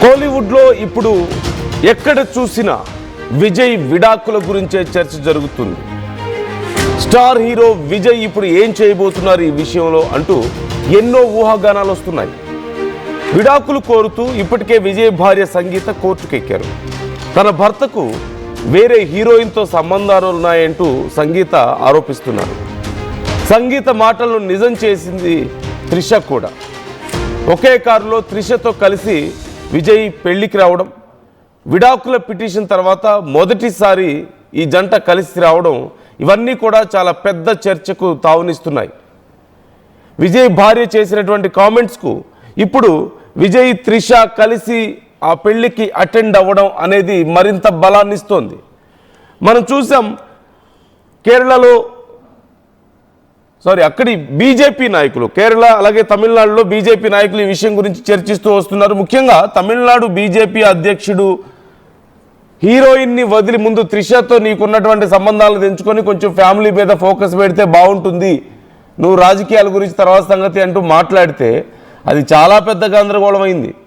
కోలీవుడ్లో ఇప్పుడు ఎక్కడ చూసినా విజయ్ విడాకుల గురించే చర్చ జరుగుతుంది. స్టార్ హీరో విజయ్ ఇప్పుడు ఏం చేయబోతున్నారు ఈ విషయంలో అంటూ ఎన్నో ఊహాగానాలు వస్తున్నాయి. విడాకులు కోరుతూ ఇప్పటికే విజయ్ భార్య సంగీత కోర్టుకెక్కారు. తన భర్తకు వేరే హీరోయిన్తో సంబంధాలు ఉన్నాయంటూ సంగీత ఆరోపిస్తున్నారు. సంగీత మాటలను నిజం చేసింది త్రిష కూడా. ఒకే కారులో త్రిషతో కలిసి విజయ్ పెళ్లికి రావడం, విడాకుల పిటిషన్ తర్వాత మొదటిసారి ఈ జంట కలిసి రావడం, ఇవన్నీ కూడా చాలా పెద్ద చర్చకు తావునిస్తున్నాయి. విజయ్ భార్య చేసినటువంటి కామెంట్స్కు ఇప్పుడు విజయ్ త్రిష కలిసి ఆ పెళ్లికి అటెండ్ అవ్వడం అనేది మరింత బలాన్నిస్తోంది. మనం చూసాం కేరళలో అక్కడి బీజేపీ నాయకులు, కేరళ అలాగే తమిళనాడులో బీజేపీ నాయకులు ఈ విషయం గురించి చర్చిస్తూ వస్తున్నారు. ముఖ్యంగా తమిళనాడు బీజేపీ అధ్యక్షుడు హీరోయిన్ని వదిలి ముందు త్రిషతో నీకున్నటువంటి సంబంధాలను తెంచుకొని కొంచెం ఫ్యామిలీ మీద ఫోకస్ పెడితే బాగుంటుంది, నువ్వు రాజకీయాల గురించి తర్వాత సంగతి అంటూ మాట్లాడితే అది చాలా పెద్ద గందరగోళం అయింది.